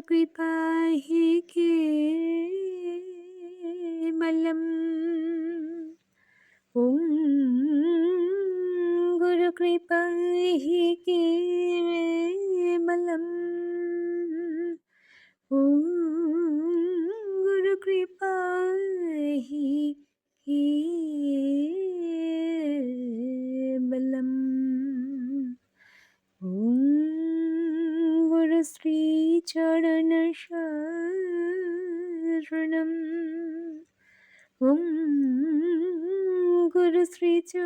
कृपा हि केवलम्। ॐ गुरुकृपा हि केवलम्। ॐ गुरुकृपा हि केवलम्। ॐ गुरुश्रीचरणशरणम्। ॐ गुरुश्रीचरणशरणम्।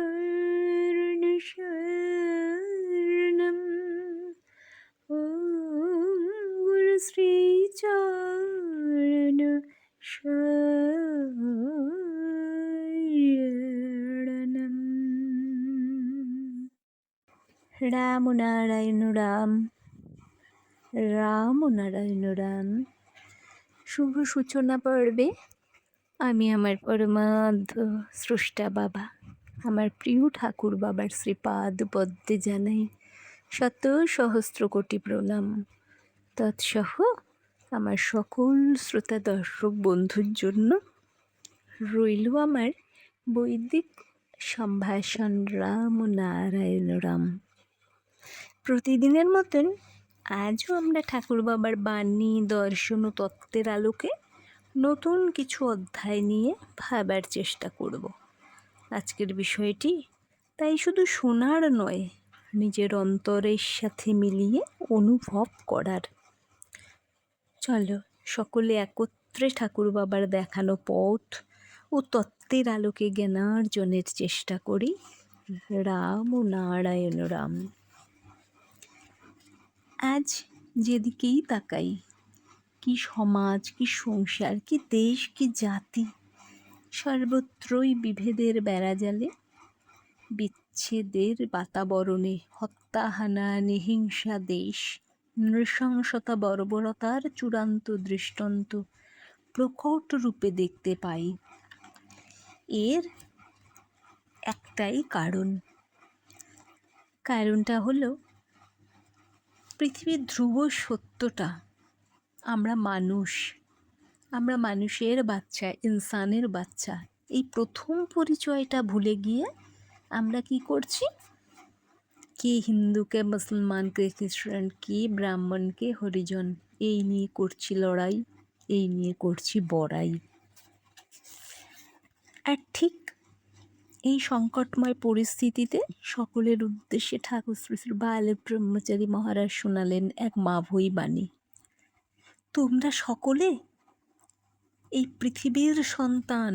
ॐ गुरुश्रीचरणशरणम्। রাম নারায়ণ রাম, রাম নারায়ণ রাম। শুভ সূচনা পর্বে আমি আমার পরমারাধ্য স্রষ্টা বাবা, আমার প্রিয় ঠাকুর বাবার শ্রীপাদ পদ্মে জানাই শত সহস্র কোটি প্রণাম। তৎসহ আমার সকল শ্রোতা দর্শক বন্ধুর জন্য রইল আমার বৈদিক সম্ভাষণ রাম নারায়ণ রাম। প্রতিদিনের মতন আজও আমরা ঠাকুর বাবার বাণী, দর্শন ও তত্ত্বের আলোকে নতুন কিছু অধ্যায় নিয়ে ভাবার চেষ্টা করব। আজকের বিষয়টি তাই শুধু শোনার নয়, নিজের অন্তরের সাথে মিলিয়ে অনুভব করার। চলো সকলে একত্রে ঠাকুর বাবার দেখানো পথ ও তত্ত্বের আলোকে জ্ঞানার্জনের চেষ্টা করি। রাম ও নারায়ণ রাম। আজ যেদিকেই তাকাই, কি সমাজ, কি সংসার, কি দেশ, কি জাতি, সর্বত্রই বিভেদের বেড়াজালে, বিচ্ছেদের বাতাবরণে হত্যা, হানাহানি, হিংসা, দেশ, নৃশংসতা, বর্বরতার চূড়ান্ত দৃষ্টান্ত প্রকট রূপে দেখতে পাই। এর একটাই কারণটা হলো পৃথিবীর ধ্রুব সত্যটা, আমরা মানুষের বাচ্চা, ইনসানের বাচ্চা। এই প্রথম পরিচয়টা ভুলে গিয়ে আমরা কি করছি, কে হিন্দু, কে মুসলমান, কে খ্রিস্টান, কে ব্রাহ্মণ, কে হরিজন, এই নিয়ে করছি লড়াই, এই নিয়ে করছি বড়াই। আর ঠিক এই সংকটময় পরিস্থিতিতে সকলের উদ্দেশ্যে ঠাকুর শ্রী শ্রী বাল ব্রহ্মচারী মহারাজ শোনালেন এক মাভৈ বাণী। তোমরা সকলে এই পৃথিবীর সন্তান,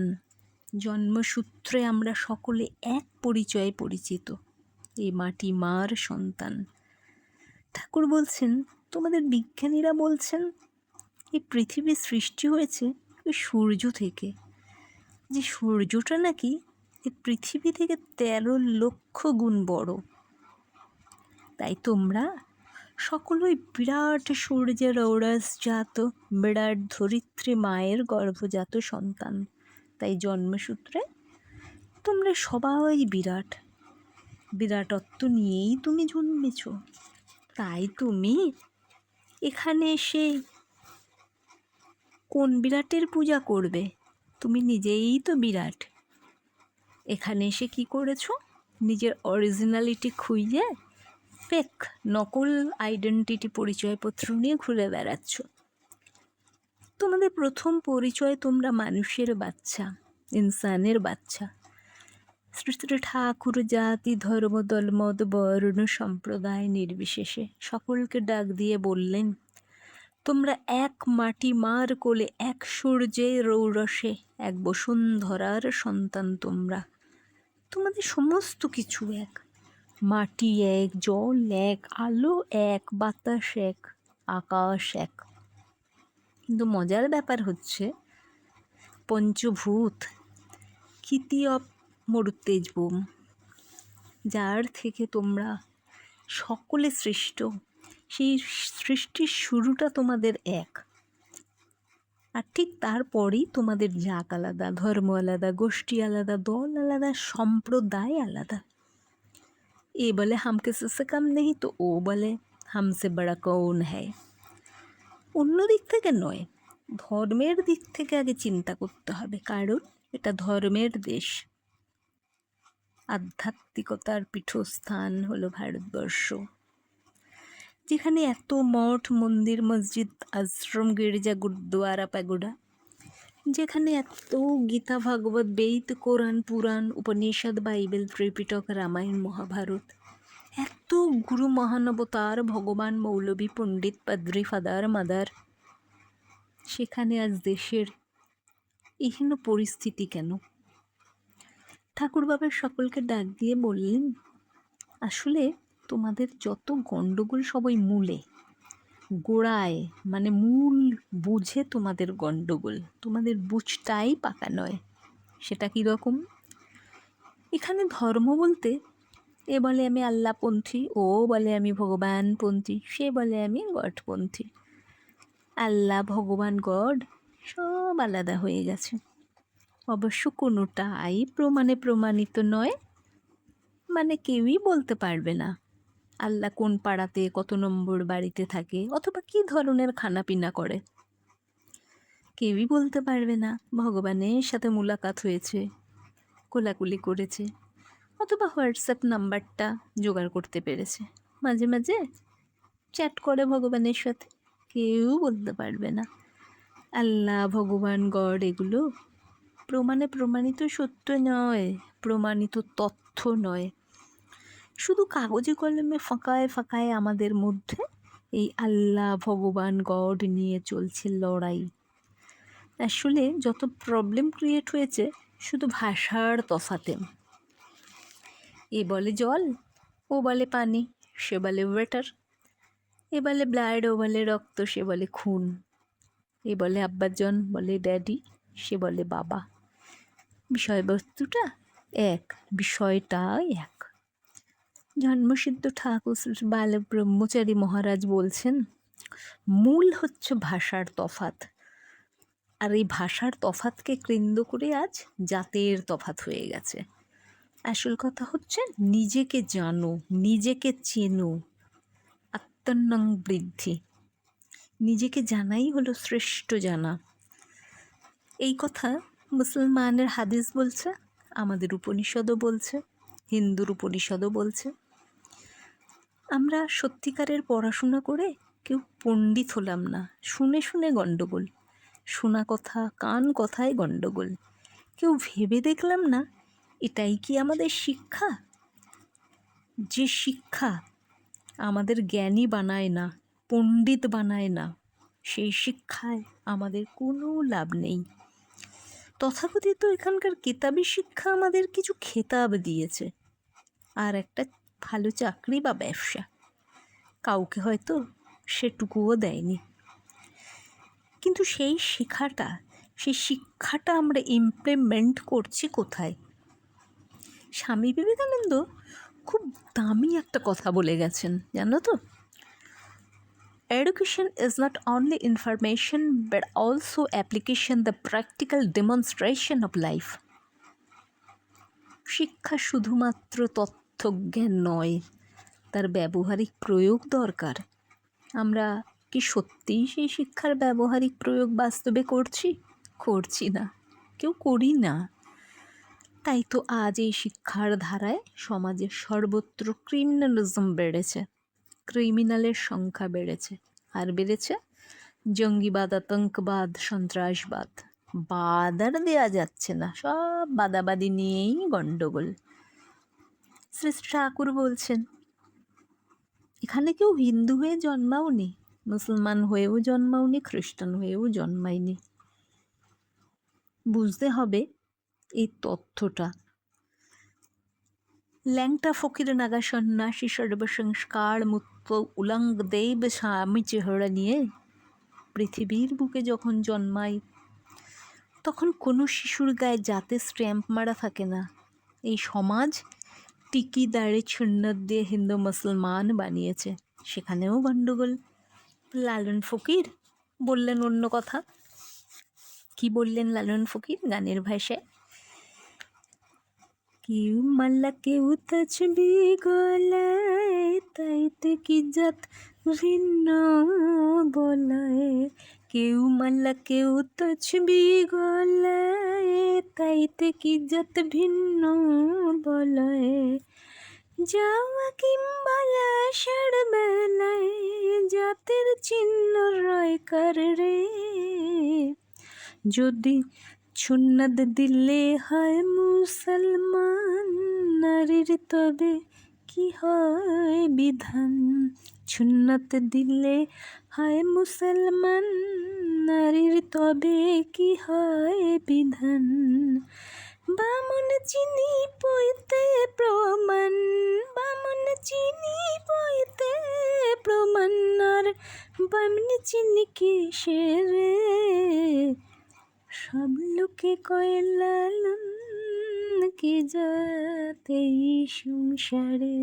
জন্মসূত্রে আমরা সকলে এক পরিচয়ে পরিচিত, এই মাটি মার সন্তান। ঠাকুর বলছেন, তোমাদের বিজ্ঞানীরা বলছেন এই পৃথিবী সৃষ্টি হয়েছে ওই সূর্য থেকে, যে সূর্যটা নাকি এই পৃথিবী থেকে 13 লক্ষ গুণ বড়। তাই তোমরা সকলই বিরাট সূর্যের ঔরসজাত, বিরাট ধরিত্রী মায়ের গর্ভজাত সন্তান। তাই জন্মসূত্রে তোমরা সবাই বিরাটত্ব নিয়েই তুমি জন্মেছ। তাই তুমি এখানে এসে কোন বিরাটের পূজা করবে? তুমি নিজেই তো বিরাট। এখানে এসে কি করেছো? নিজের অরিজিনালিটি খুইয়ে ফেক, নকল আইডেন্টিটি, পরিচয়পত্র নিয়ে ঘুরে বেড়াচ্ছ। তোমাদের প্রথম পরিচয়, তোমরা মানুষের বাচ্চা, ইনসানের বাচ্চা। শ্রী শ্রী ঠাকুর জাতি, ধর্ম, দলমত, বর্ণ, সম্প্রদায় নির্বিশেষে সকলকে ডাক দিয়ে বললেন, তোমরা এক মাটি মার কোলে, এক সূর্যের ঔরসে, এক বসুন্ধরার সন্তান। তোমাদের সমস্ত কিছু এক, মাটি এক, জল এক, আলো এক, বাতাস এক, আকাশ এক। কিন্তু মজার ব্যাপার হচ্ছে, পঞ্চভূত ক্ষিতি অপ মরুতেজবুম, যার থেকে তোমরা সকলে সৃষ্ট, সেই সৃষ্টির শুরুটা তোমাদের এক। আর ঠিক তারপরেই তোমাদের জাত আলাদা, ধর্ম আলাদা, গোষ্ঠী আলাদা, দল আলাদা, সম্প্রদায় আলাদা। এ বলে হাম কিসি সে কম নেই, তো ও বলে হামসে বড়া কৌন হ্যায়। অন্য দিক থেকে নয়, ধর্মের দিক থেকে আগে চিন্তা করতে হবে, কারণ এটা ধর্মের দেশ। আধ্যাত্মিকতার পীঠস্থান হলো ভারতবর্ষ, যেখানে এত মঠ মন্দির মসজিদ আশ্রম গির্জা গুরুদ্বারা প্যাগোডা, যেখানে এত গীতা ভাগবত বেদ কোরআন পুরাণ উপনিষদ বাইবেল ত্রিপিটক রামায়ণ মহাভারত, এত গুরু মহানবতার ভগবান মৌলবী পণ্ডিত পাদ্রী ফাদার মাদার, সেখানে আজ দেশের এহেন পরিস্থিতি কেন? ঠাকুর বাবা সকলকে ডাক দিয়ে বললেন, আসলে তোমাদের যত গণ্ডগোল সবই মূলে, গোড়ায়, মানে মূল বুঝে তোমাদের গণ্ডগোল, তোমাদের বুঝটাই পাকা নয়। সেটা কীরকম? এখানে ধর্ম বলতে এ বলে আমি আল্লাহপন্থী, ও বলে আমি ভগবানপন্থী, সে বলে আমি গডপন্থী। আল্লাহ ভগবান গড সব আলাদা হয়ে গেছে। অবশ্য কোনোটাই প্রমাণে প্রমাণিত নয়, মানে কেউই বলতে পারবে না আল্লাহ কোন পাড়াতে কত নম্বর বাড়িতে থাকে অথবা কী ধরনের খানাপিনা করে। কেউই বলতে পারবে না ভগবানের সাথে মুলাকাত হয়েছে, কোলাকুলি করেছে, অথবা হোয়াটসঅ্যাপ নাম্বারটা জোগাড় করতে পেরেছে, মাঝে মাঝে চ্যাট করে ভগবানের সাথে। কেউ বলতে পারবে না। আল্লাহ ভগবান গড এগুলো প্রমাণে প্রমাণিত সত্য নয়, প্রমাণিত তথ্য নয়, শুধু কাগজে কলমে ফাঁকায় ফাঁকায় আমাদের মধ্যে এই আল্লাহ ভগবান গড নিয়ে চলছে লড়াই। আসলে যত প্রবলেম ক্রিয়েট হয়েছে শুধু ভাষার তফাতে। এ বলে জল, ও বলে পানি, সে বলে ওয়াটার। এ বলে ব্লাড, ও বলে রক্ত, সে বলে খুন। এ বলে আব্বাজন, বলে ড্যাডি, সে বলে বাবা। বিষয়বস্তুটা এক, বিষয়টা এক। জন্মসিদ্ধ ঠাকুর বাল ব্রহ্মচারী মহারাজ বলছেন, মূল হচ্ছে ভাষার তফাত, আর এই ভাষার তফাতকে কেন্দ্র করে আজ জাতের তফাত হয়ে গেছে। আসল কথা হচ্ছে নিজেকে জানো, নিজেকে চেনো, আত্মন্নং বৃদ্ধি। নিজেকে জানাই হলো শ্রেষ্ঠ জানা। এই কথা মুসলমানের হাদিস বলছে, আমাদের উপনিষদও বলছে, হিন্দুর উপনিষদও বলছে। আমরা সত্যিকারের পড়াশোনা করে কেউ পণ্ডিত হলাম না, শুনে শুনে গণ্ডগোল, শোনা কথা কান কথায় গণ্ডগোল। কেউ ভেবে দেখলাম না এটাই কি আমাদের শিক্ষা? যে শিক্ষা আমাদের জ্ঞানী বানায় না, পণ্ডিত বানায় না, সেই শিক্ষায় আমাদের কোনো লাভ নেই। তথাকথিত এখানকার কিতাবি শিক্ষা আমাদের কিছু খেতাব দিয়েছে, আর একটা ভালো চাকরি বা ব্যবসা, কাউকে হয়তো সেটুকুও দেয়নি। কিন্তু সেই শিক্ষাটা আমরা ইমপ্লিমেন্ট করছি কোথায়? স্বামী বিবেকানন্দ খুব দামি একটা কথা বলে গেছেন, জানো তো? Education is not only information but also application, the practical demonstration of life. শিক্ষা শুধুমাত্র তথ্যজ্ঞান নয়, তার ব্যবহারিক প্রয়োগ দরকার। আমরা কি সত্যিই সেই শিক্ষার ব্যবহারিক প্রয়োগ বাস্তবে করছি না, কেউ করি না। তাই তো আজ এই শিক্ষার ধারায় সমাজের সর্বত্র ক্রিমিনালিজম বেড়েছে, ক্রিমিনালের সংখ্যা বেড়েছে, আর বেড়েছে জঙ্গিবাদ, আতঙ্কবাদ, সন্ত্রাসবাদ। বাদ আর দেওয়া যাচ্ছে না, সব বাদাবাদি নিয়েই গণ্ডগোল। শ্রী ঠাকুর বলছেন, এখানে কেউ হিন্দু হয়ে জন্মাওনি, মুসলমান হয়েও জন্মাওনি, খ্রিস্টান হয়েও জন্মায়নি। বুঝতে হবে এই তথ্যটা। ল্যাংটা ফকির নাগা সন্ন্যাসী সর্বসংস্কার মুক্ত উলঙ্গ দেব স্বামী চেহারা নিয়ে পৃথিবীর বুকে যখন জন্মায়, তখন কোনো শিশুর গায়ে জাতের স্ট্যাম্প মারা থাকে না। এই সমাজ টিকি দাঁড়ে সুন্নত দিয়ে হিন্দু মুসলমান বানিয়েছে, সেখানেও গণ্ডগোল। লালন ফকির বললেন অন্য কথা। কি বললেন লালন ফকির গানের ভাষায়? কেউ মাল্লা কেউ তসবি গলায়, তাইতে কি জাত ভিন্ন বলয়ে, কেউ মালা কেউ তছবি গলায়, তাইতে কি জাত ভিন্ন বলয়ে, যাওয়া কিংবা আষাঢ় বেলায়, জাতের চিহ্ন রয় কার রে, যদি সুন্নাত দিলে হয় মুসলমান, নারীর তবে কি হয় বিধান, সুন্নাত দিলে হয় মুসলমান, নারীর তবে কি হয় বিধান, বামন চিনি পইতে প্রমাণ, বামন চিনি পইতে প্রমাণ, আর বামন চিনি কিসে রে, সব লোকে কয় লালন কি যাতে সংসারে।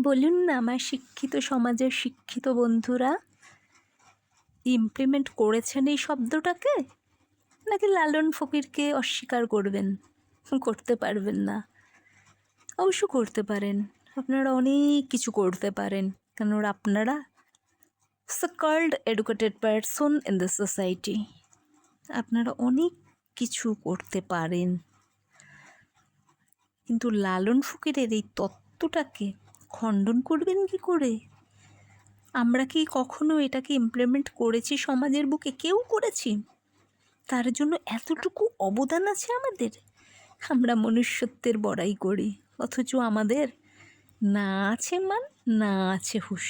বলুন না আমার শিক্ষিত সমাজের শিক্ষিত বন্ধুরা, ইমপ্লিমেন্ট করেছেন এই শব্দটাকে, নাকি লালন ফকিরকে অস্বীকার করবেন, করতে পারবেন না? অবশ্য করতে পারেন, আপনারা অনেক কিছু করতে পারেন, কারণ আপনারা so-called educated person in the society, আপনারা অনেক কিছু করতে পারেন, কিন্তু লালন ফকিরের এই তত্ত্বটাকে খণ্ডন করবেন কি করে? আমরা কি কখনো এটাকে ইমপ্লিমেন্ট করেছি সমাজের বুকে? কেউ করেছি? তার জন্য এতটুকু অবদান আছে আমাদের? আমরা মনুষ্যত্বের বড়াই করি, অথচ আমাদের না আছে মান, না আছে হুঁশ।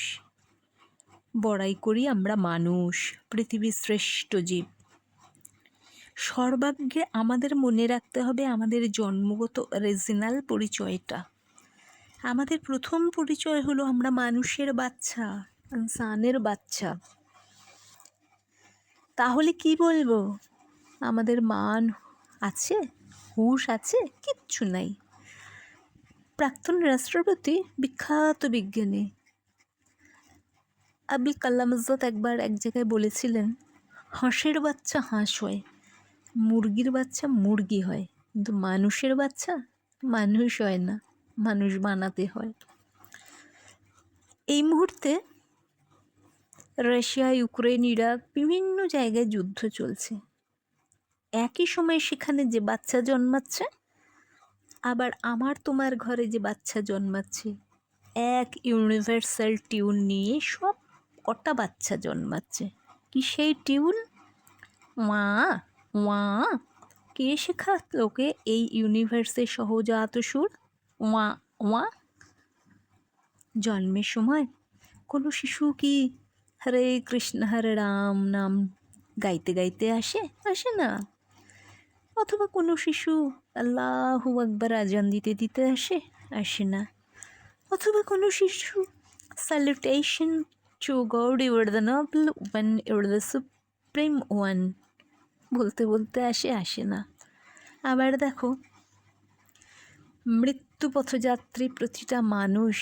বড়াই করি আমরা মানুষ, পৃথিবীর শ্রেষ্ঠ জীব। সর্বাগ্রে আমাদের মনে রাখতে হবে আমাদের জন্মগত অরিজিনাল পরিচয়টা। আমাদের প্রথম পরিচয় হলো আমরা মানুষের বাচ্চা, ইনসানের বাচ্চা। তাহলে কি বলবো? আমাদের মান আছে, হুঁশ আছে? কিচ্ছু নাই। প্রাক্তন রাষ্ট্রপতি, বিখ্যাত বিজ্ঞানী আবুল কালাম আজাদ একবার এক জায়গায় বলেছিলেন, হাঁসের বাচ্চা হাঁস হয়, মুরগির বাচ্চা মুরগি হয়, কিন্তু মানুষের বাচ্চা মানুষ হয় না, মানুষ বানাতে হয়। এই মুহূর্তে রাশিয়া, ইউক্রেন, ইরাক বিভিন্ন জায়গায় যুদ্ধ চলছে। একই সময় সেখানে যে বাচ্চা জন্মাচ্ছে, আবার আমার তোমার ঘরে যে বাচ্চা জন্মাচ্ছে, এক ইউনিভার্সাল টিউন নিয়ে সব কটা বাচ্চা জন্মাচ্ছে। কি সেই টিউন? ওয়া ওয়া। কে শেখাত ওকে এই ইউনিভার্সের সহজাত সুর? ওয়া ওয়া। জন্মের সময় কোনো শিশু কি হরে কৃষ্ণ হরে রাম নাম গাইতে গাইতে আসে? আসে না। অথবা কোনো শিশু আল্লাহু আকবার আজান দিতে দিতে আসে? আসে না। অথবা কোনো শিশু salutation to God, you are the noble one, you are the supreme one বলতে বলতে আসে? আসে না। আবার দেখো, মৃত্যু পথযাত্রী প্রতিটা মানুষ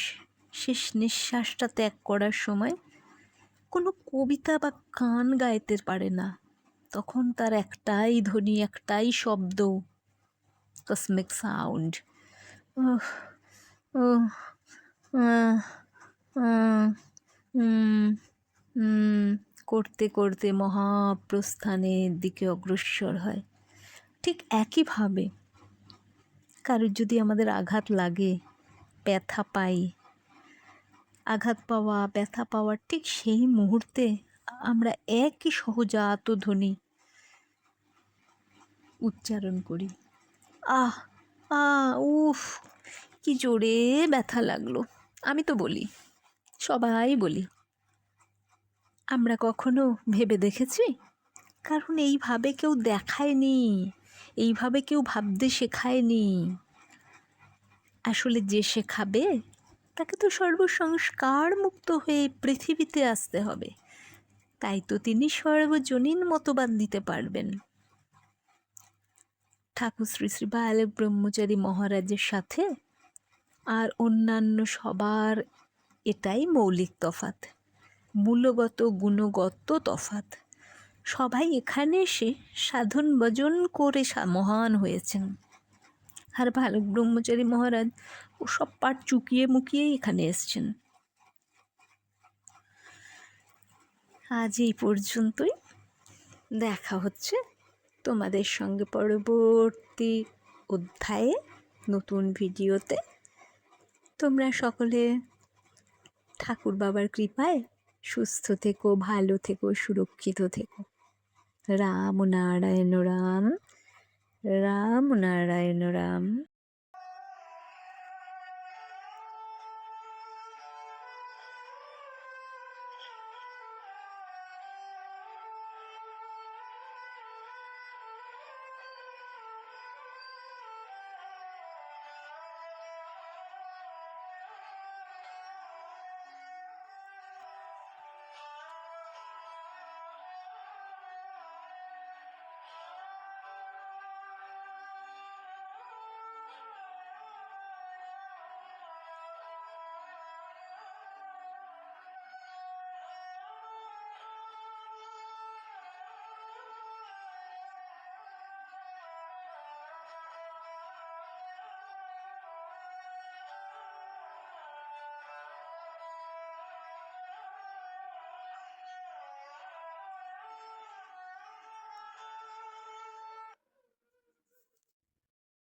শেষ নিঃশ্বাসটা ত্যাগ করার সময় কোনো কবিতা বা গান গাইতে পারে না, তখন তার একটাই ধ্বনি, একটাই শব্দ, কসমিক সাউন্ড। করতে করতে মহাপ্রস্থানের দিকে অগ্রসর হয়। ঠিক একইভাবে কারোর যদি আমাদের আঘাত লাগে, ব্যথা পাই, আঘাত পাওয়া, ব্যথা পাওয়া, ঠিক সেই মুহূর্তে আমরা একই সহজাত ধ্বনি উচ্চারণ করি, আহ উফ কি জোরে ব্যথা লাগলো। আমি তো বলি, সবাই বলি। আমরা কখনো ভেবে দেখেছি? কারণ এইভাবে কেউ দেখায়নি, এইভাবে কেউ ভাবতে শেখায়নি। আসলে যে শেখাবে তাকে তো সর্বসংস্কার মুক্ত হয়ে পৃথিবীতে আসতে হবে, তাই তো তিনি সর্বজনীন মতবাদ দিতে পারবেন। ঠাকুর শ্রী শ্রী বালক ব্রহ্মচারী মহারাজের সাথে আর অন্যান্য সবার এটাই মৌলিক তফাৎ, মূলগত গুণগত তফাৎ। সবাই এখানে এসে সাধন ভজন করে মহান হয়েছেন, আর বালক ব্রহ্মচারী মহারাজ ও সব পাঠ চুকিয়ে মুকিয়েই এখানে এসছেন। আজ এই পর্যন্তই। দেখা হচ্ছে তোমাদের সঙ্গে পরবর্তী অধ্যায়ে, নতুন ভিডিওতে। তোমরা সকলে ঠাকুর বাবার কৃপায় সুস্থ থেকো, ভালো থেকো, সুরক্ষিত থেকো। রাম নারায়ণ রাম, রাম নারায়ণ রাম।